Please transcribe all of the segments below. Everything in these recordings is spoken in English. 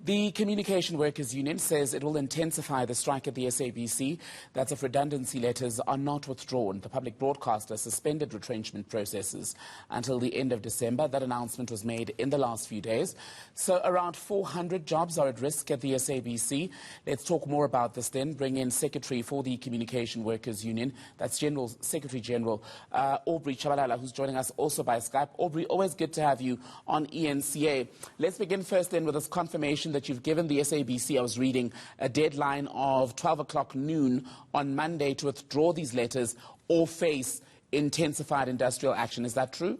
The Communication Workers Union says it will intensify the strike at the SABC. That's if redundancy letters are not withdrawn. The public broadcaster suspended retrenchment processes until the end of December. That announcement was made in the last few days. So around 400 jobs are at risk at the SABC. Let's talk more about this then. Bring in Secretary for the Communication Workers Union. That's Secretary General Aubrey Tshabalala, who's joining us also by Skype. Aubrey, always good to have you on eNCA. Let's begin first then with this confirmation that you've given the SABC, I was reading, a deadline of 12 o'clock noon on Monday to withdraw these letters or face intensified industrial action. Is that true?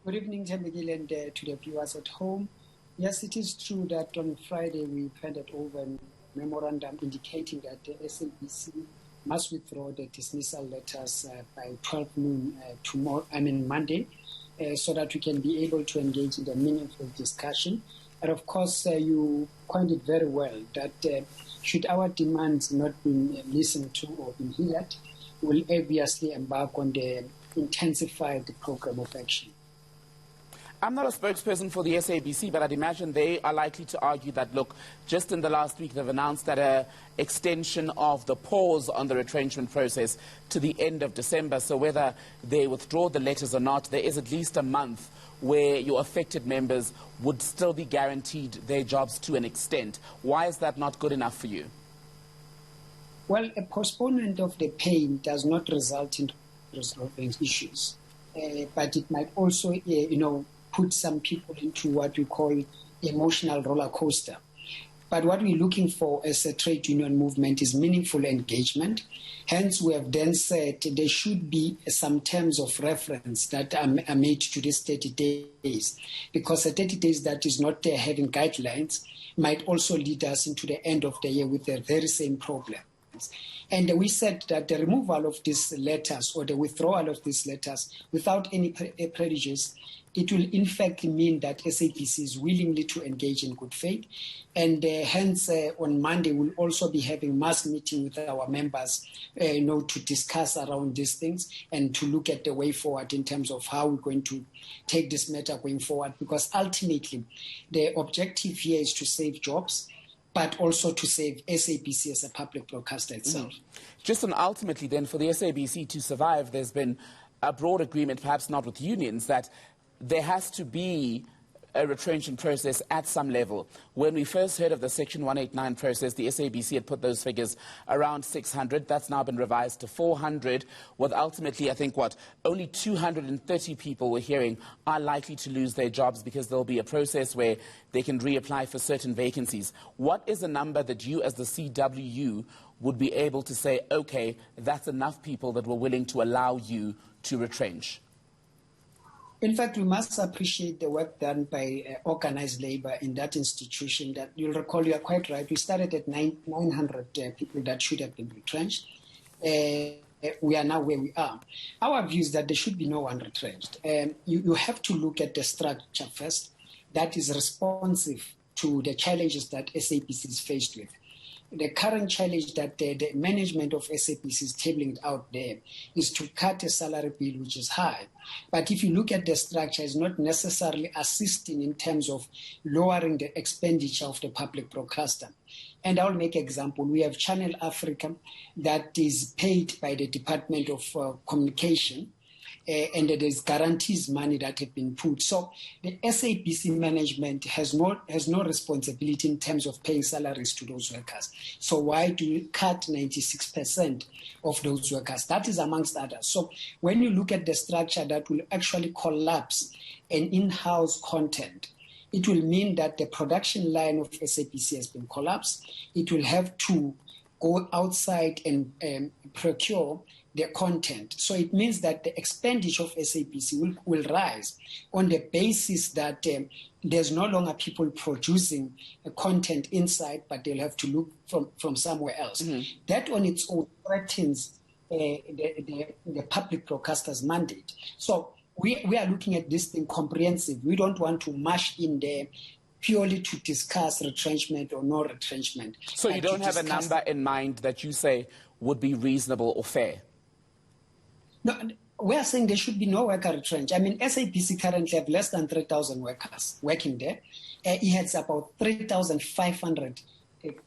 Good evening, Thembekile, and to the viewers at home. Yes, it is true that on Friday we handed over a memorandum indicating that the SABC must withdraw the dismissal letters by 12 noon Monday, so that we can be able to engage in a meaningful discussion. And of course, you pointed very well that should our demands not be listened to or be heard, we'll obviously embark on the intensified program of action. I'm not a spokesperson for the SABC, but I'd imagine they are likely to argue that, look, just in the last week they've announced that an extension of the pause on the retrenchment process to the end of December. So whether they withdraw the letters or not, there is at least a month where your affected members would still be guaranteed their jobs to an extent. Why is that not good enough for you? Well, a postponement of the pay does not result in resolving issues, but it might also, put some people into what we call emotional roller coaster. But what we're looking for as a trade union movement is meaningful engagement. Hence, we have then said there should be some terms of reference that are made to these 30 days, because the 30 days that is not having guidelines might also lead us into the end of the year with the very same problems. And we said that the removal of these letters or the withdrawal of these letters without any prejudice, it will in fact mean that SABC is willingly to engage in good faith. And hence, on Monday, we'll also be having mass meeting with our members, to discuss around these things and to look at the way forward in terms of how we're going to take this matter going forward. Because ultimately, the objective here is to save jobs, but also to save SABC as a public broadcaster itself. Just and ultimately then, for the SABC to survive, there's been a broad agreement, perhaps not with unions, that there has to be a retrenchment process at some level. When we first heard of the Section 189 process, the SABC had put those figures around 600. That's now been revised to 400, with ultimately, I think, only 230 people we're hearing are likely to lose their jobs because there'll be a process where they can reapply for certain vacancies. What is a number that you, as the CWU, would be able to say, okay, that's enough people that we're willing to allow you to retrench? In fact, we must appreciate the work done by organized labor in that institution. That you'll recall, you are quite right. We started at 900 people that should have been retrenched. We are now where we are. Our view is that there should be no one retrenched. You have to look at the structure first that is responsive to the challenges that SABC is faced with. The current challenge that the management of SABC is tabling out there is to cut a salary bill which is high. But if you look at the structure, it's not necessarily assisting in terms of lowering the expenditure of the public broadcaster. And I'll make an example. We have Channel Africa that is paid by the Department of Communication, and there's guarantees money that have been put. So the SABC management has no responsibility in terms of paying salaries to those workers. So why do you cut 96% of those workers? That is amongst others. So when you look at the structure that will actually collapse an in-house content, it will mean that the production line of SABC has been collapsed. It will have to go outside and procure the content. So it means that the expenditure of SABC will rise on the basis that there's no longer people producing content inside, but they'll have to look from somewhere else. That on its own threatens the public broadcaster's mandate. So we are looking at this thing comprehensive. We don't want to mash in there purely to discuss retrenchment or no retrenchment. So you don't have a number in mind that you say would be reasonable or fair? No, We are saying there should be no worker retrench. I mean, SABC currently have less than 3,000 workers working there. It has about 3,500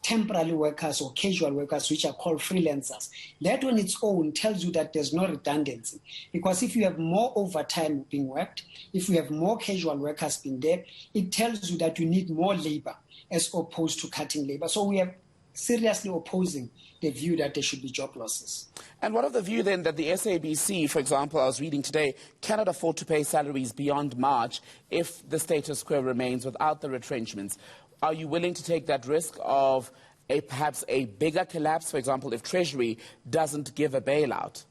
temporary workers or casual workers, which are called freelancers. That on its own tells you that there's no redundancy. Because if you have more overtime being worked, if you have more casual workers being there, it tells you that you need more labor as opposed to cutting labor. So we are seriously opposing the view that there should be job losses. And what of the view then that the SABC, for example, I was reading today, cannot afford to pay salaries beyond March if the status quo remains without the retrenchments? Are you willing to take that risk of perhaps a bigger collapse, for example, if Treasury doesn't give a bailout?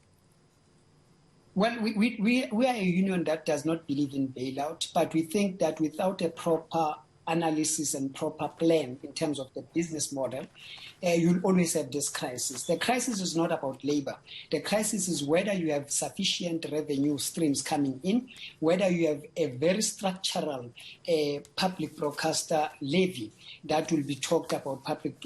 Well, we are a union that does not believe in bailout, but we think that without a proper analysis and proper plan in terms of the business model, you'll always have this crisis. The crisis is not about labor. The crisis is whether you have sufficient revenue streams coming in, whether you have a very structural public broadcaster levy that will be talked about, public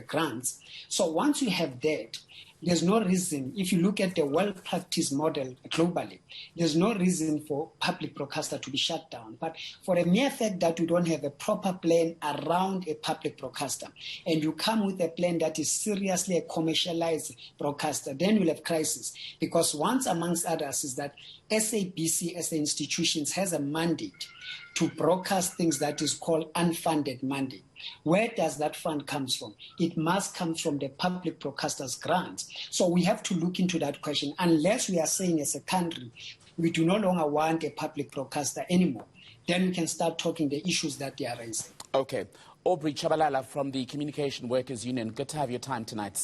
grants. So once you have that, there's no reason, if you look at the well-practiced model globally, there's no reason for public broadcaster to be shut down. But for a mere fact that you don't have a proper plan around a public broadcaster, and you come with a plan that is seriously a commercialized broadcaster, then you'll have crisis. Because once amongst others is that SABC as the institutions has a mandate to broadcast things that is called unfunded mandate. Where does that fund come from? It must come from the public broadcasters' grants. So we have to look into that question. Unless we are saying as a country, we do no longer want a public broadcaster anymore, then we can start talking the issues that they are raising. Okay. Aubrey Tshabalala from the Communication Workers Union, good to have your time tonight, sir.